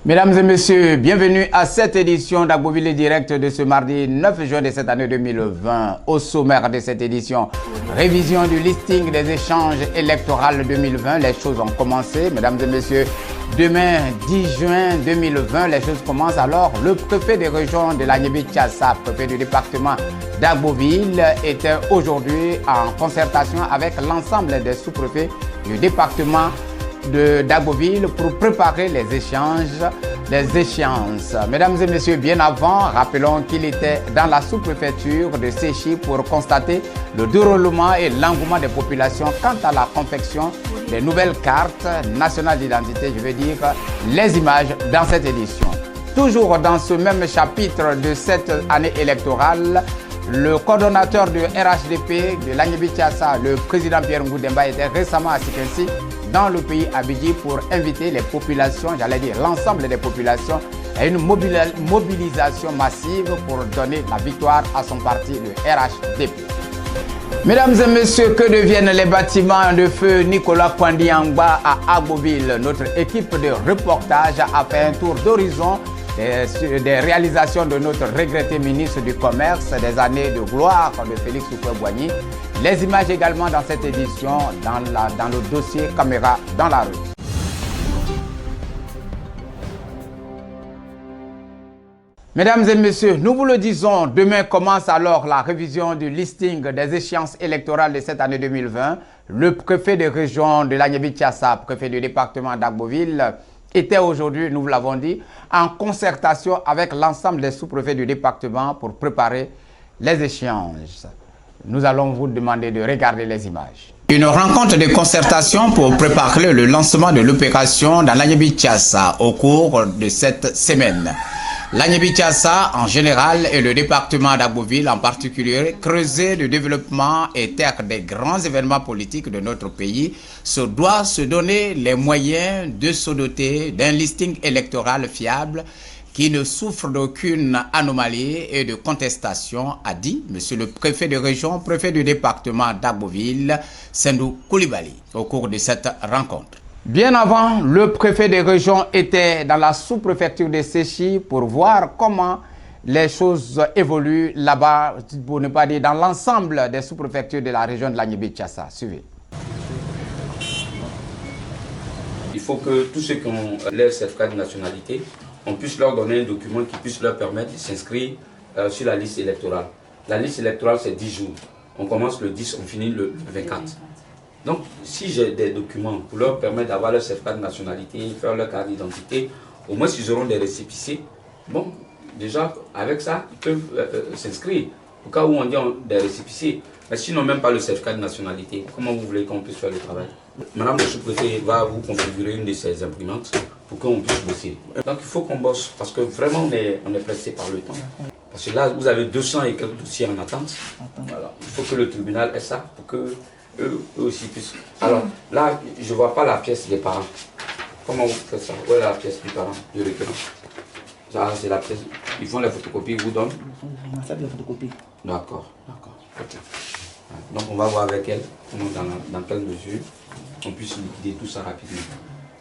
Mesdames et messieurs, bienvenue à cette édition d'Agboville Direct de ce mardi 9 juin de cette année 2020. Au sommaire de cette édition, révision du listing des échanges électoraux 2020. Les choses ont commencé. Mesdames et messieurs, demain 10 juin 2020, les choses commencent. Alors, le préfet des régions de l'Agnébi-Tchassa, préfet du département d'Agboville, était aujourd'hui en concertation avec l'ensemble des sous-préfets du département d'Agboville pour préparer les échéances. Mesdames et messieurs, bien avant, rappelons qu'il était dans la sous-préfecture de Séchy pour constater le déroulement et l'engouement des populations quant à la confection des nouvelles cartes nationales d'identité, je veux dire les images dans cette édition. Toujours dans ce même chapitre de cette année électorale, le coordonnateur du RHDP de l'Agnébi-Tchassa, le président Pierre Ngoudemba, était récemment à Sikensi dans le pays Abidjan pour inviter les populations, j'allais dire l'ensemble des populations, à une mobilisation massive pour donner la victoire à son parti, le RHDP. Mesdames et messieurs, que deviennent les bâtiments de feu Nicolas Kwandiangba à Agboville? Notre équipe de reportage a fait un tour d'horizon des réalisations de notre regretté ministre du Commerce, des années de gloire de Félix Houphouët-Boigny. Les images également dans cette édition, dans le dossier Caméra dans la rue. Mesdames et messieurs, nous vous le disons, demain commence alors la révision du listing des échéances électorales de cette année 2020. Le préfet de région de l'Agnébi-Tchassa, préfet du département d'Agboville, était aujourd'hui, nous vous l'avons dit, en concertation avec l'ensemble des sous-préfets du département pour préparer les échéances. Nous allons vous demander de regarder les images. Une rencontre de concertation pour préparer le lancement de l'opération dans l'Agnébi-Tchassa au cours de cette semaine. L'Agnébi-Tchassa en général et le département d'Agboville en particulier, creuset de développement et terre des grands événements politiques de notre pays, doit se donner les moyens de se doter d'un listing électoral fiable qui ne souffre d'aucune anomalie et de contestation, a dit monsieur le préfet de région, préfet du département d'Agboville, Sendou Koulibaly, au cours de cette rencontre. Bien avant, le préfet des régions était dans la sous-préfecture de Séchy pour voir comment les choses évoluent là-bas, pour ne pas dire dans l'ensemble des sous-préfectures de la région de l'Agnébi-Tchassa. Suivez. Il faut que tous ceux qui ont leur certificat de nationalité, on puisse leur donner un document qui puisse leur permettre de s'inscrire sur la liste électorale. La liste électorale, c'est 10 jours. On commence le 10, on finit le 24. Donc, si j'ai des documents pour leur permettre d'avoir leur certificat de nationalité, faire leur carte d'identité, au moins s'ils auront des récépissés, bon, déjà, avec ça, ils peuvent s'inscrire. Au cas où on dit des récépissés, mais s'ils n'ont même pas le certificat de nationalité, comment vous voulez qu'on puisse faire le travail? Madame le sous-préfet va vous configurer une de ces imprimantes pour qu'on puisse bosser. Donc, il faut qu'on bosse, parce que vraiment, on est pressé par le temps. Parce que là, vous avez 200 et quelques dossiers en attente. Voilà. Il faut que le tribunal ait ça pour que eux aussi puissent. Alors là, je ne vois pas la pièce des parents. Comment vous faites ça? Où est la pièce du parent, du requérant? Ça, c'est la pièce. Ils font les photocopies, ils vous donnent? On accepte les photocopies. D'accord, d'accord. Okay. Donc on va voir avec elle, dans quelle mesure on puisse liquider tout ça rapidement.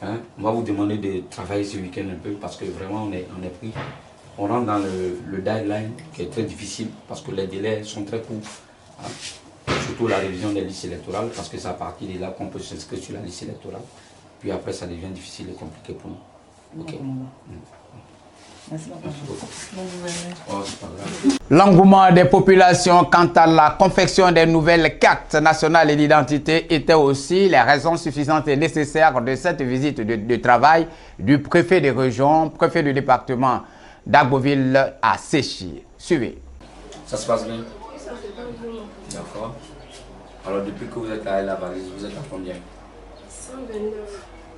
Hein? On va vous demander de travailler ce week-end un peu parce que vraiment on est pris. On rentre dans le deadline qui est très difficile parce que les délais sont très courts. Hein? Surtout la révision des listes électorales, parce que c'est à partir de là qu'on peut s'inscrire sur la liste électorale. Puis après, ça devient difficile et compliqué pour nous. Ok. Merci beaucoup. L'engouement des populations quant à la confection des nouvelles cartes nationales d'identité était aussi les raisons suffisantes et nécessaires de cette visite de travail du préfet des régions, préfet du département d'Agboville à Séchy. Suivez. Ça se passe bien? D'accord. Alors depuis que vous êtes à la valise, vous êtes à combien? 129.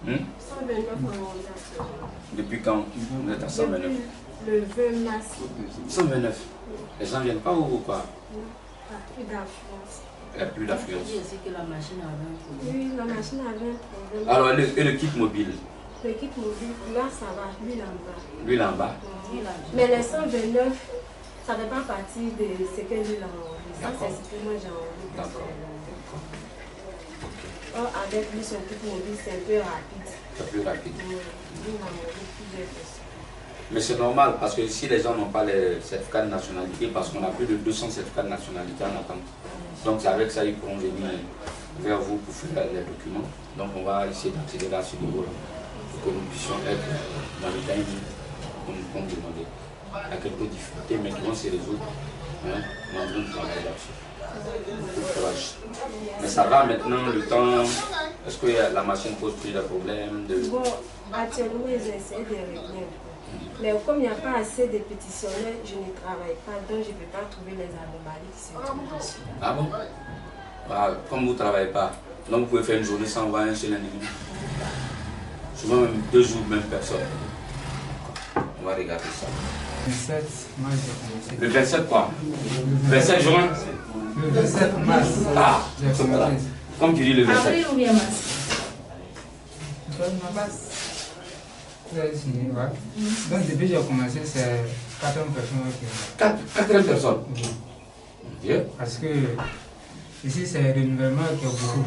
129 en Depuis quand vous êtes à 129? Le 20 mars. 129. Les gens ne viennent pas ou quoi? Non, plus d'affluence. Il n'y a plus d'affluence. Oui, la machine avait un problème. Alors et le kit mobile? Le kit mobile, là ça va, lui là en bas. Lui là en bas? Mais les 129, ça ne dépend pas partir de ce que lui là en haut. Ça c'est ce que moi j'ai envie. D'accord. Or, avec lui, son kit mobile, c'est un peu rapide. C'est plus rapide. Mais c'est normal parce que si les gens n'ont pas les certificats de nationalité, parce qu'on a plus de 200 certificats de nationalité en attente. Donc c'est avec ça qu'ils pourront venir vers vous pour faire les documents. Donc on va essayer d'accélérer à ce niveau-là pour que nous puissions être dans le time comme demandé. Il y a quelques difficultés mais qui vont se résoudre. On est en train de travailler là-dessus. Mais ça va maintenant le temps. Est-ce que la machine pose plus de problèmes Bon, actuellement ils essaient de régler. Mais comme il n'y a pas assez de pétitionnaires, je ne travaille pas, donc je ne peux pas trouver les anomalies qui se trouvent dessus. Ah bon? Ah, comme vous ne travaillez pas, donc vous pouvez faire une journée sans voir un seul individu. Souvent même 2 jours, même personne. On va regarder ça. 27 mars, j'ai commencé. Le 27 quoi? 27 juin? Le 27 mars, Ah, j'ai commencé. comme tu dis le 27. Avril ou bien mars? Ma base, j'ai signé, ouais. Donc depuis que j'ai commencé, c'est 4 personnes qui 4 personnes? Oui. Mon Dieu. Parce que ici, c'est le renouvellement qui est beaucoup.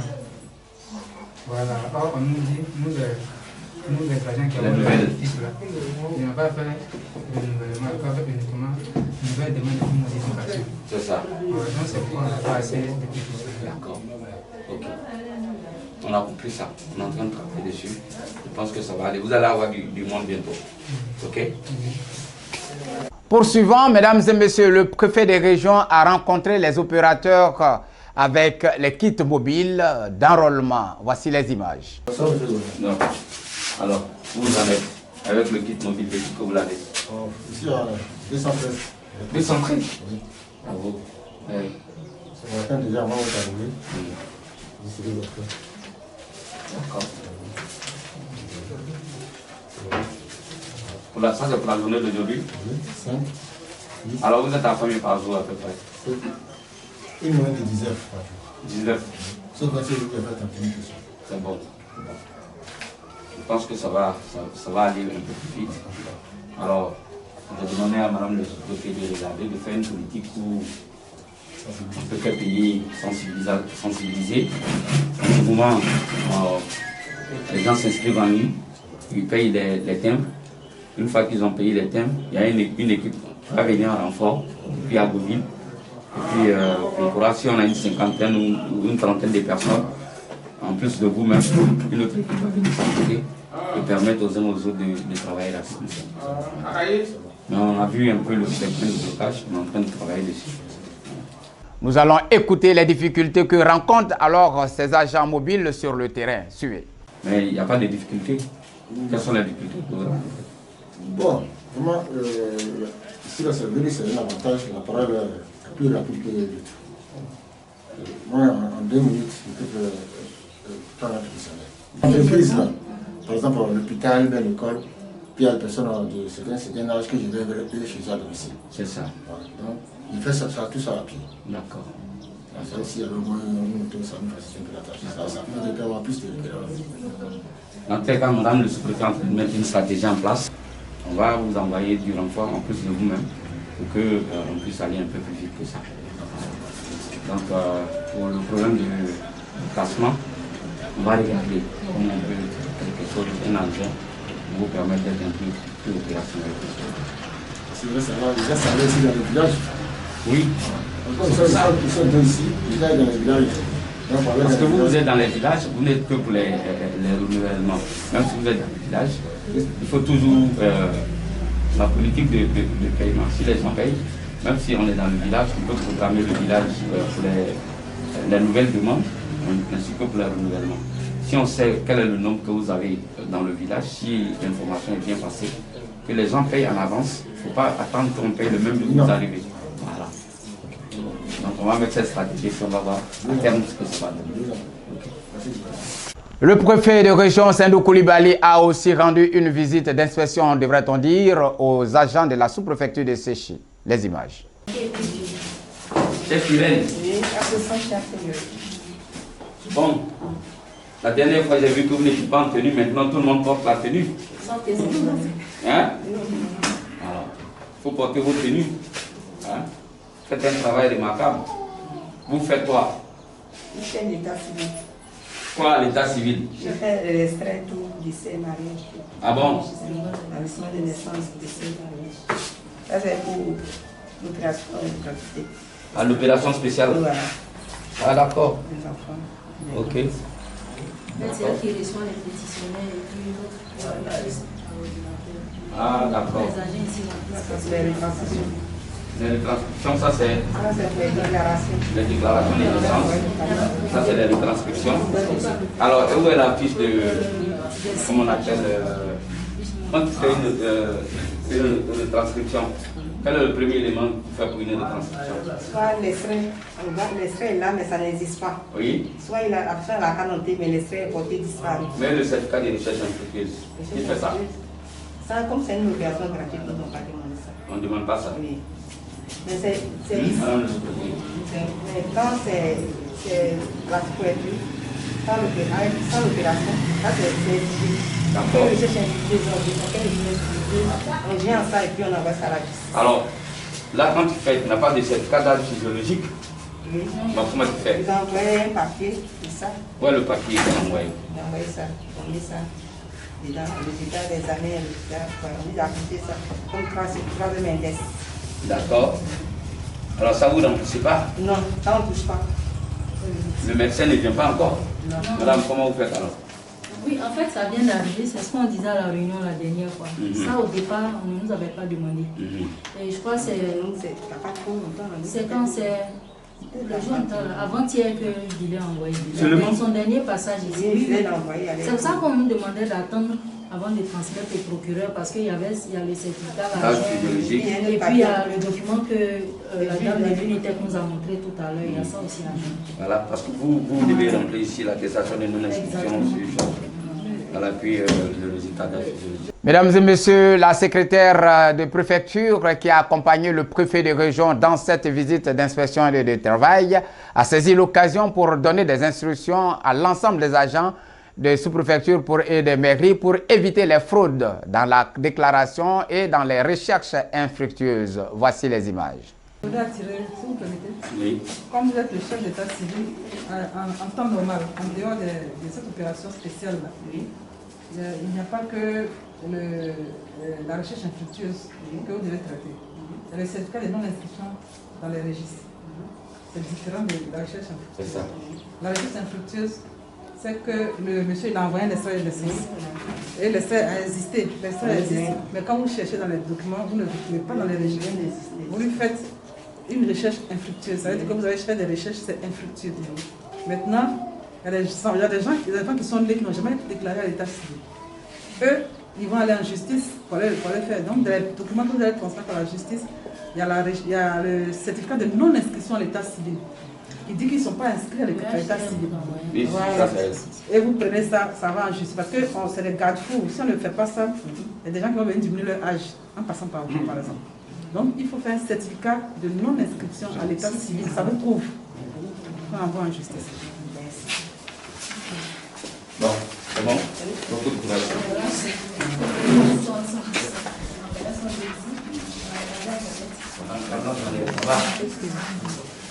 Voilà. Or, on nous dit, nous les agents qui avons fait là, ils n'ont pas fait le renouvellement, ils n'ont pas fait uniquement une nouvelle demande de modification. C'est ça. Ouais, donc c'est pourquoi on n'a pas assez de pétitions. D'accord. Ok. On a compris ça. On est en train de travailler dessus. Je pense que ça va aller. Vous allez avoir du monde bientôt. Ok? Poursuivant, mesdames et messieurs, le préfet des régions a rencontré les opérateurs avec les kits mobiles d'enrôlement. Voici les images. Non. Alors, vous en êtes avec le kit mobile que vous l'avez? Ici, on a 213. 213? Oui. Bravo. On attend déjà avant votre arrivée. Ici, les autres. D'accord. Pour l'instant, c'est pour la journée d'aujourd'hui? Oui, 5. Alors, vous êtes à combien par jour à peu près? Une moyenne de 10 heures par jour. 19. Sauf que c'est vous qui avez fait un peu. C'est bon. Je pense que ça va aller un peu plus vite. Alors, je vais demander à Madame le sous-préfet de regarder, de faire une politique pour un peu quel pays sensibiliser. En ce moment, les gens s'inscrivent en ligne, ils payent les timbres. Une fois qu'ils ont payé les timbres, il y a une équipe qui va venir en renfort, puis à Beauville. Et puis, on pourra, si on a une cinquantaine ou une trentaine de personnes, en plus de vous-même, une autre équipe va venir s'occuper et permettre aux uns aux autres de travailler là-dessus. Mais on a vu un peu le segment de blocage, on est en train de travailler dessus. Nous allons écouter les difficultés que rencontrent alors ces agents mobiles sur le terrain. Suivez. Mais il n'y a pas de difficultés. Quelles sont les difficultés que vous rencontrez? Bon, vraiment, ici, la service, c'est un avantage. La parole est plus rapide que moi, en 2 minutes, je peux prendre un pétitionnaire. L'entreprise, là, par exemple, l'hôpital, l'école, puis il y a des personnes de certain âge que je vais vérifier chez eux à domicile. C'est ça. Voilà. Donc, il fait ça, tout ça à pied. D'accord. S'il y a le moins, ça nous facilite un peu la tâche. Ça peut nous permettre plus de récupérer. Dans tel cas, Madame le sous-préfet est en train de mettre une stratégie en place. On va vous envoyer du renfort en plus de vous-même pour qu'on puisse aller un peu plus vite que ça. Donc, pour le problème du classement, on va regarder comment on peut quelque chose, un engin, pour vous permettre d'être un peu plus opérationnel. C'est vrai, ça va déjà s'arrêter ici dans le village. Oui. Ils sont deux ici, déjà dans les villages. Parce que vous êtes dans les villages, vous n'êtes que pour les renouvellements. Même si vous êtes dans les villages, il faut toujours la politique de paiement. Si les gens payent, même si on est dans le village, on peut programmer le village pour les nouvelles demandes, ainsi que pour les renouvellements. Si on sait quel est le nombre que vous avez dans le village, si l'information est bien passée, que les gens payent en avance, il ne faut pas attendre qu'on paye le même jour que vous arrivez. Voilà. Donc on va mettre cette stratégie et on va voir à terme ce que ça va donner. Le préfet de région Sendou Koulibaly a aussi rendu une visite d'inspection, devrait-on dire, aux agents de la sous-préfecture de Séchy. Les images. Chef Irène. Bon, la dernière fois j'ai vu que vous n'étiez pas en tenue, maintenant tout le monde porte la tenue. Hein? Alors, il faut porter vos tenues. Hein? Faites un travail remarquable. Vous faites quoi? Je fais l'état civil. Quoi, l'état civil? Je fais l'extrait tout, lycée, mariage. Ah bon? Enregistrement de naissance, lycée, mariage. Ça, c'est pour l'opération d'identité. À l'opération spéciale? Voilà, Ah d'accord. les enfants. Ok. C'est elle qui reçoit les pétitionnaires et puis l'autre. Ah d'accord. Les agents ici remplissent. C'est les transcriptions. Les transcriptions, ça c'est Ça, c'est pour les déclarations. les déclarations de naissance. Ça c'est les transcriptions. Alors, où est la fiche de... Comment on appelle quand tu fais une transcription, quel est le premier élément que tu fais pour une transcription? Soit l'extrait est là, mais ça n'existe pas. Oui. Soit il a après la canonté, mais l'extrait est porté disparu. Mais le certificat de recherche infructueuse, qui fait ça? Ça, comme c'est une opération gratuite, nous n'avons pas demandé ça. On ne demande pas ça. Oui. Mais c'est ici. Mais quand c'est la couverture, sans l'opération, ça c'est exigé. D'accord. On vient en ça et puis on envoie ça à la justice. Alors, là quand tu fais, tu n'as pas de certificat d'âge physiologique. Oui. Donc comment tu fais? Ils ont envoyé un papier, c'est ça. Où est le papier qu'on a envoyé? Ils ont envoyé ça, on met ça. Dedans, le résultat des années, le résultat, on dit d'appliquer ça. Comme 3 index. D'accord. Alors ça vous remplissez pas? Non, ça on ne touche pas. Le médecin ne vient pas encore? Non. Madame, comment vous faites alors? Oui, en fait, ça vient d'arriver, c'est ce qu'on disait à la réunion la dernière fois. Ça, au départ, on ne nous avait pas demandé. Et je crois que T'as pas trop longtemps. c'est quand c'est le jour avant-hier que je l'ai envoyé. Seulement? Dans son dernier passage ici. Oui, je l'ai envoyé avec. C'est pour ça qu'on nous demandait d'attendre avant de transmettre au procureur parce qu'il y a le certificat L'âge physiologique. et puis il y a le document que la dame de l'unité nous a montré tout à l'heure. Il y a ça aussi à joindre. Voilà, parce que vous devez remplir ici l'attestation de non-inscription à l'appui le résultat d'âge physiologique. Mesdames et messieurs, la secrétaire de préfecture qui a accompagné le préfet de région dans cette visite d'inspection et de travail a saisi l'occasion pour donner des instructions à l'ensemble des agents de sous-préfecture et des mairies pour éviter les fraudes dans la déclaration et dans les recherches infructueuses. Voici les images. Je voudrais attirer, si vous permettez, Oui. comme vous êtes le chef d'état civil, en temps normal, en dehors de cette opération spéciale-là, il n'y a pas que la recherche infructueuse que vous devez traiter. Il y a le certificat de non-inscription dans les registres. C'est différent de la recherche infructueuse. C'est ça. La recherche infructueuse, c'est que le monsieur il a envoyé un extrait de naissance. Et l'extrait a existé. L'extrait existe. Mais quand vous cherchez dans les documents, vous ne le trouvez pas dans les registres. Vous lui faites une recherche infructueuse. Ça veut dire que vous avez fait des recherches, c'est infructueux. Maintenant, il y a des gens qui sont nés, qui n'ont jamais déclaré à l'état civil. Eux, ils vont aller en justice pour les faire. Donc, dans les documents que vous allez transmettre à la justice, il y a le certificat de non-inscription à l'état civil. Qui dit qu'ils ne sont pas inscrits à l'état civil. Oui, Voilà. ça c'est... Et vous prenez ça, ça va en justice. Parce que c'est des garde-fous. Si on ne fait pas ça, il y a des gens qui vont venir diminuer leur âge en passant par vous, par exemple. Donc, il faut faire un certificat de non-inscription à l'état civil. Ça vous prouve qu'on envoie en justice. Bon, c'est bon? Beaucoup de courage.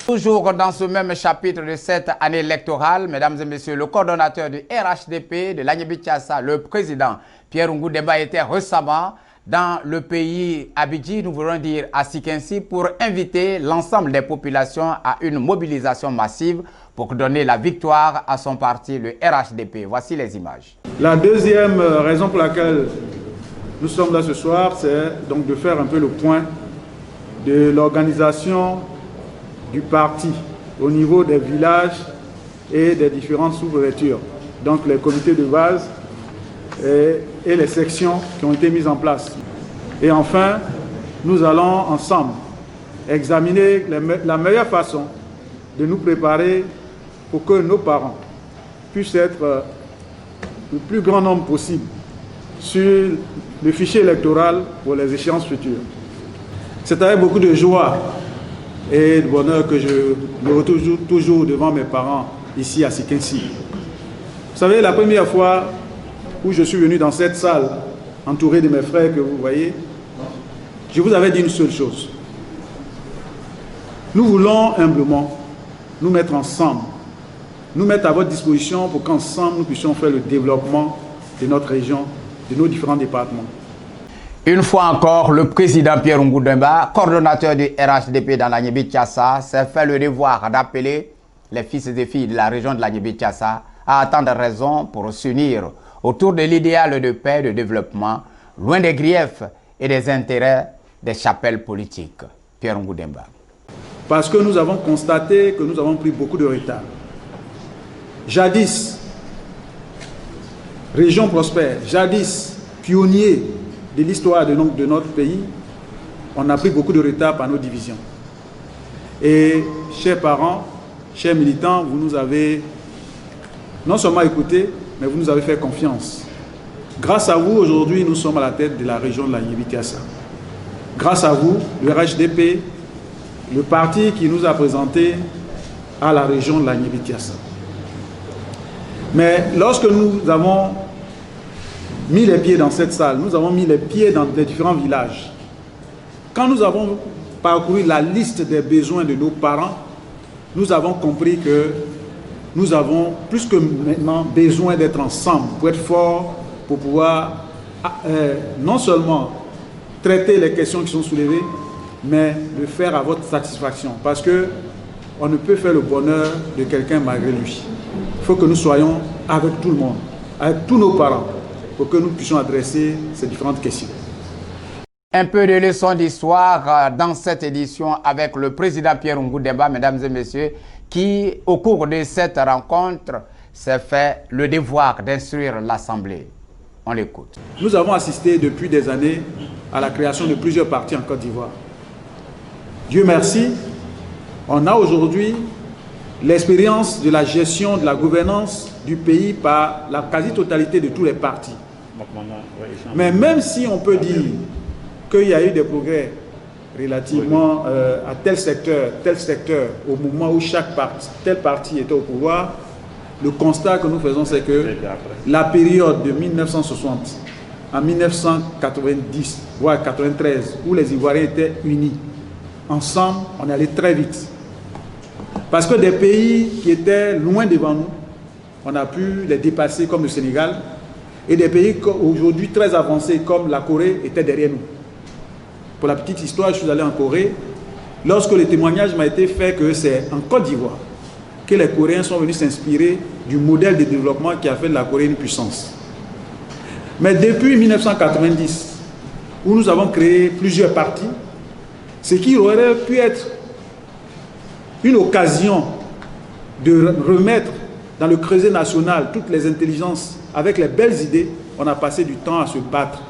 Toujours dans ce même chapitre de cette année électorale, mesdames et messieurs, le coordonnateur du RHDP de l'Agnébé-Thiassa, le président Pierre Ngou Demba, était récemment dans le pays Abidji, nous voulons dire à Sikensi, pour inviter l'ensemble des populations à une mobilisation massive pour donner la victoire à son parti, le RHDP. Voici les images. La deuxième raison pour laquelle nous sommes là ce soir, c'est donc de faire un peu le point de l'organisation du parti au niveau des villages et des différentes sous-préfectures, donc les comités de base et les sections qui ont été mises en place. Et enfin, nous allons ensemble examiner la meilleure façon de nous préparer pour que nos parents puissent être le plus grand nombre possible sur le fichier électoral pour les échéances futures. C'est avec beaucoup de joie et de bonheur que je me retrouve toujours devant mes parents ici à Sikensi. Vous savez, la première fois où je suis venu dans cette salle, entouré de mes frères que vous voyez, je vous avais dit une seule chose. Nous voulons humblement nous mettre ensemble nous mettre à votre disposition pour qu'ensemble nous puissions faire le développement de notre région, de nos différents départements. Une fois encore, le président Pierre Ngudemba, coordonnateur du RHDP dans la Niébi-Tiassa, s'est fait le devoir d'appeler les fils et filles de la région de la Niébi-Tiassa à attendre raison pour s'unir autour de l'idéal de paix et de développement, loin des griefs et des intérêts des chapelles politiques. Pierre Ngudemba. Parce que nous avons constaté que nous avons pris beaucoup de retard. Jadis, région prospère, jadis, pionnier de l'histoire de notre pays, on a pris beaucoup de retard par nos divisions. Et, chers parents, chers militants, vous nous avez non seulement écoutés, mais vous nous avez fait confiance. Grâce à vous, aujourd'hui, nous sommes à la tête de la région de la Niébi-Tiassa. Grâce à vous, le RHDP, le parti qui nous a présenté à la région de la Niébi-Tiassa. Mais lorsque nous avons mis les pieds dans cette salle, nous avons mis les pieds dans les différents villages. Quand nous avons parcouru la liste des besoins de nos parents, nous avons compris que nous avons plus que maintenant besoin d'être ensemble pour être forts, pour pouvoir non seulement traiter les questions qui sont soulevées, mais le faire à votre satisfaction. Parce que on ne peut faire le bonheur de quelqu'un malgré lui. Il faut que nous soyons avec tout le monde, avec tous nos parents, pour que nous puissions adresser ces différentes questions. Un peu de leçon d'histoire dans cette édition avec le président Pierre Ngudemba, mesdames et messieurs, qui, au cours de cette rencontre, s'est fait le devoir d'instruire l'Assemblée. On l'écoute. Nous avons assisté depuis des années à la création de plusieurs partis en Côte d'Ivoire. Dieu merci, on a aujourd'hui l'expérience de la gestion de la gouvernance du pays par la quasi-totalité de tous les partis. Mais même si on peut dire qu'il y a eu des progrès relativement à tel secteur, au moment où tel parti était au pouvoir, le constat que nous faisons, c'est que la période de 1960 à 1990, voire 93, où les Ivoiriens étaient unis, ensemble, on est allé très vite. Parce que des pays qui étaient loin devant nous, on a pu les dépasser comme le Sénégal, et des pays aujourd'hui très avancés comme la Corée étaient derrière nous. Pour la petite histoire, je suis allé en Corée, lorsque le témoignage m'a été fait que c'est en Côte d'Ivoire que les Coréens sont venus s'inspirer du modèle de développement qui a fait de la Corée une puissance. Mais depuis 1990, où nous avons créé plusieurs partis, ce qui aurait pu être une occasion de remettre dans le creuset national toutes les intelligences avec les belles idées, on a passé du temps à se battre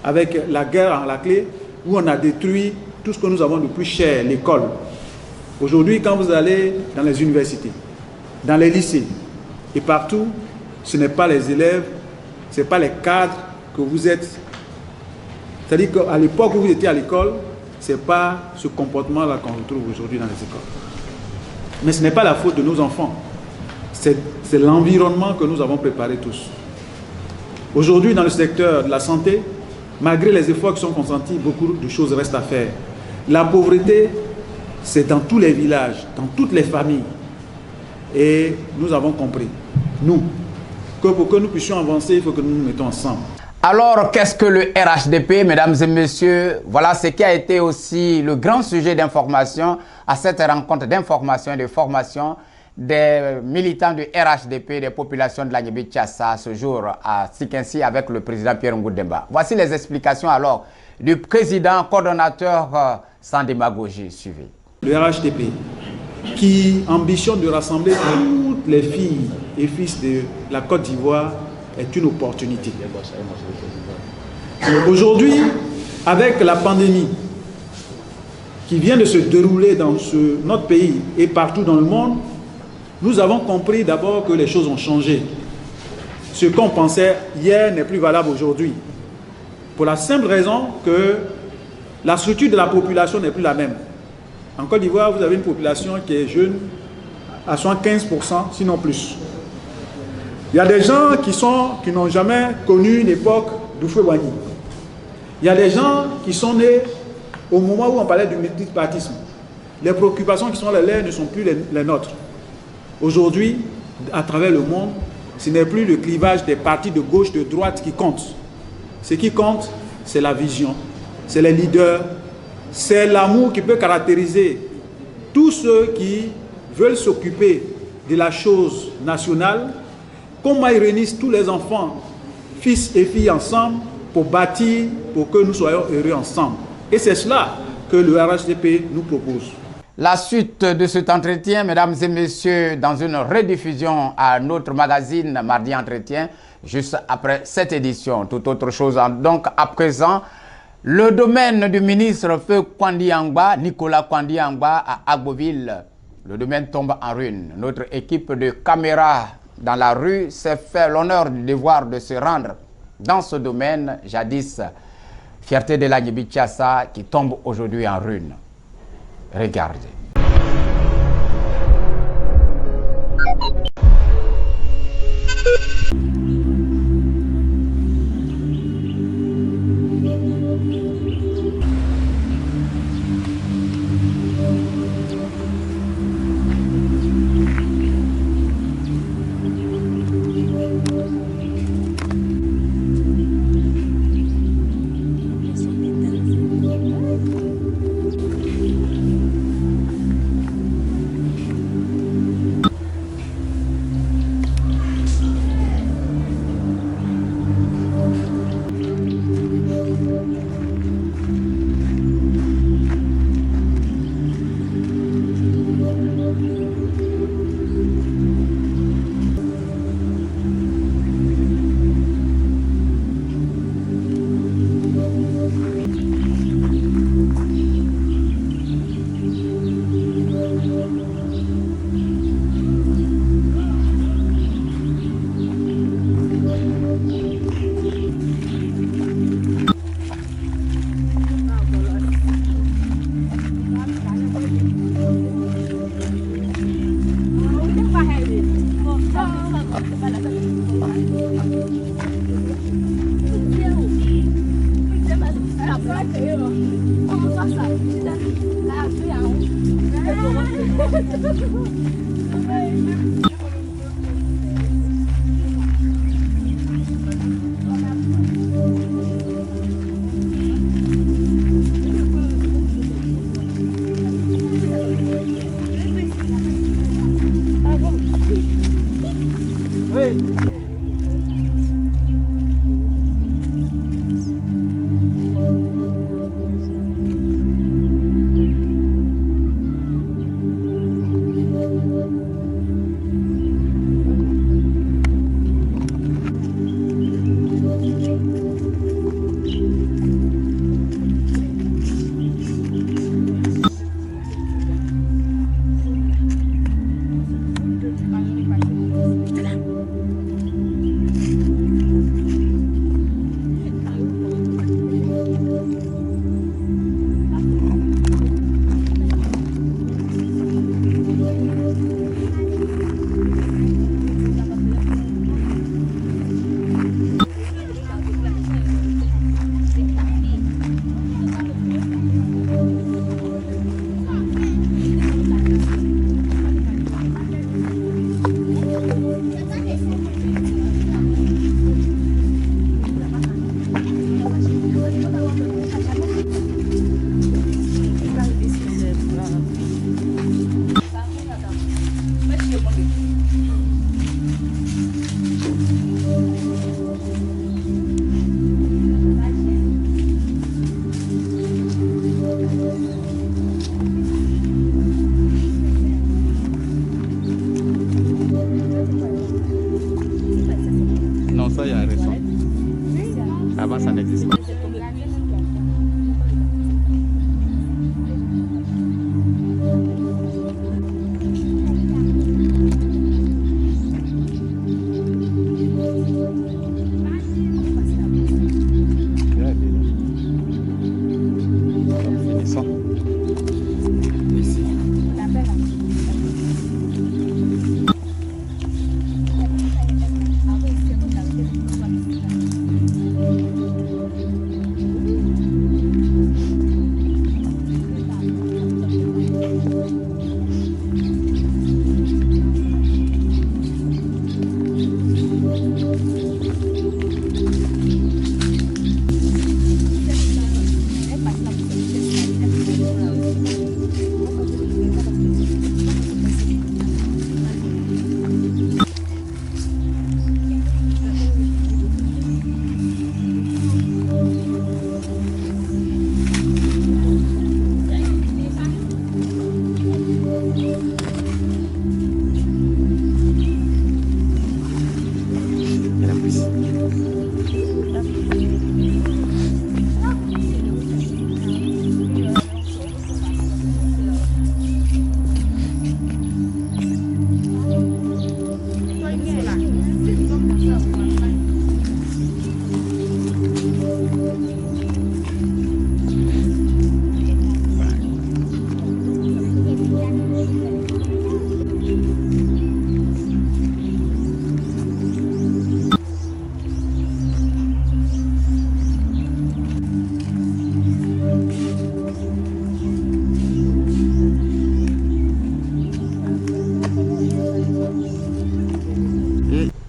avec la guerre à la clé, où on a détruit tout ce que nous avons de plus cher, l'école. Aujourd'hui, quand vous allez dans les universités, dans les lycées et partout, ce n'est pas les élèves, ce n'est pas les cadres que vous êtes. C'est-à-dire qu'à l'époque où vous étiez à l'école, ce n'est pas ce comportement-là qu'on retrouve aujourd'hui dans les écoles. Mais ce n'est pas la faute de nos enfants. C'est l'environnement que nous avons préparé tous. Aujourd'hui, dans le secteur de la santé, malgré les efforts qui sont consentis, beaucoup de choses restent à faire. La pauvreté, c'est dans tous les villages, dans toutes les familles. Et nous avons compris, nous, que pour que nous puissions avancer, il faut que nous nous mettons ensemble. Alors, qu'est-ce que le RHDP, mesdames et messieurs? Voilà ce qui a été aussi le grand sujet d'information à cette rencontre d'information et de formation des militants du RHDP, des populations de la Niébi-Tiassa, ce jour à Sikinsi avec le président Pierre Ngudemba. Voici les explications alors du président coordonnateur sans démagogie. Suivez. Le RHDP qui ambitionne de rassembler toutes les filles et fils de la Côte d'Ivoire est une opportunité. Aujourd'hui, avec la pandémie qui vient de se dérouler dans notre pays et partout dans le monde, nous avons compris d'abord que les choses ont changé. Ce qu'on pensait hier n'est plus valable aujourd'hui. Pour la simple raison que la structure de la population n'est plus la même. En Côte d'Ivoire, vous avez une population qui est jeune à 75%, sinon plus. Il y a des gens qui n'ont jamais connu une époque d'Oufoué-Boigny. Il y a des gens qui sont nés au moment où on parlait du multipartisme. Les préoccupations qui sont les leurs ne sont plus les nôtres. Aujourd'hui, à travers le monde, ce n'est plus le clivage des partis de gauche, de droite qui compte. Ce qui compte, c'est la vision, c'est les leaders, c'est l'amour qui peut caractériser tous ceux qui veulent s'occuper de la chose nationale, comment ils réunissent tous les enfants, fils et filles ensemble pour bâtir, pour que nous soyons heureux ensemble. Et c'est cela que le RHDP nous propose. La suite de cet entretien, mesdames et messieurs, dans une rediffusion à notre magazine Mardi Entretien, juste après cette édition. Toute autre chose. Donc, à présent, le domaine du ministre Feu Kwandi-Angba, Nicolas Kwandi-Angba à Agboville, le domaine tombe en ruine. Notre équipe de caméras dans la rue s'est fait l'honneur du devoir de se rendre dans ce domaine, jadis fierté de l'Agnébitiassa, qui tombe aujourd'hui en ruine. Regardez.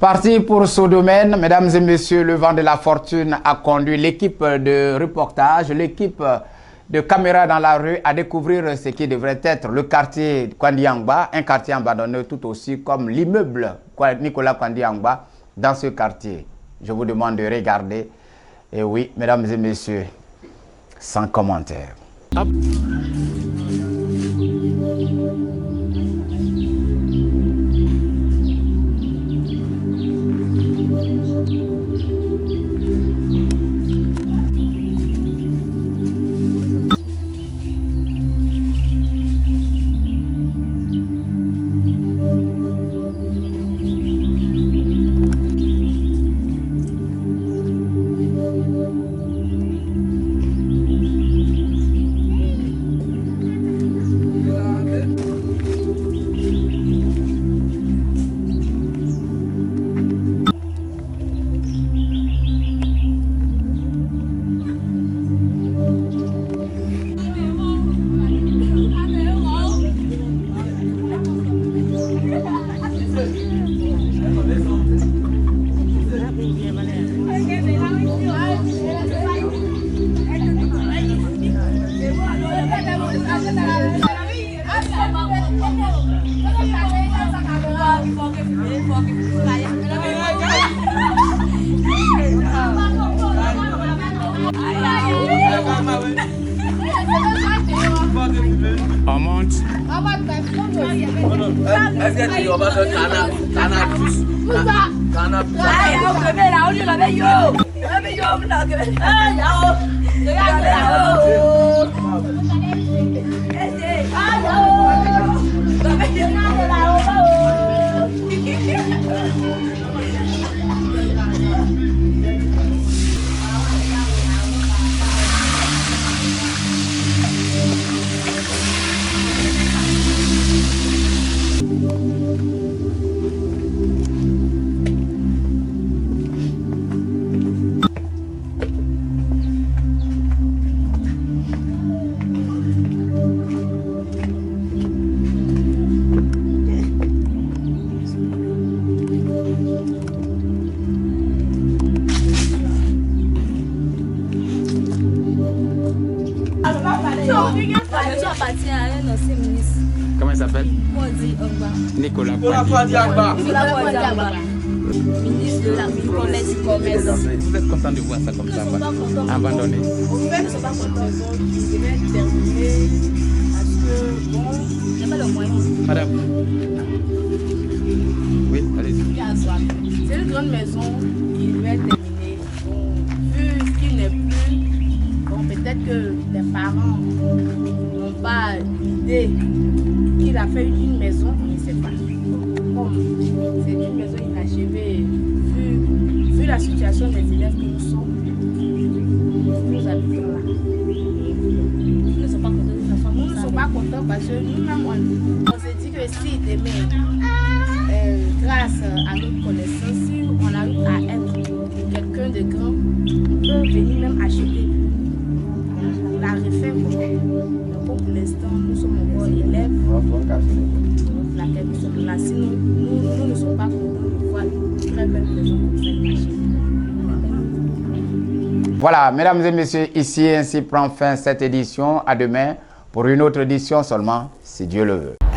Parti pour ce domaine, mesdames et messieurs, le vent de la fortune a conduit l'équipe de reportage, l'équipe de caméras dans la rue à découvrir ce qui devrait être le quartier Kwandiangba, un quartier abandonné tout aussi comme l'immeuble Nicolas Kwandiangba dans ce quartier. Je vous demande de regarder. Et oui, mesdames et messieurs, sans commentaire. On monte. Comment il s'appelle? Nicolas Kwandiangba. Ministre de la commerce. Vous êtes content de voir ça comme ça, abandonné? Nous ne sommes pas contents. Je vais terminer parce que, bon, il n'y a pas de moyen. Madame. Oui, allez-y. C'est une grande maison qui devait terminer. Bon, vu qu'il n'est plus, bon, peut-être que les parents n'ont pas l'idée qu'il a fait une maison, on ne sait pas. Bon, c'est une maison inachevée. Vu la situation des élèves que nous sommes, nous habitons là. Nous ne sommes pas contents de la famille. Nous ne sommes pas contents parce que nous-mêmes, on s'est dit que si demain, grâce à notre connaissance, si on arrive à être quelqu'un de grand, on peut venir même acheter la refaire. Donc pour l'instant, nous sommes encore élèves. Laquelle nous sommes là. Sinon, nous ne sommes pas contents de voir une très belle maison comme celle-là. Voilà, mesdames et messieurs, ici ainsi prend fin cette édition. À demain pour une autre édition seulement, si Dieu le veut.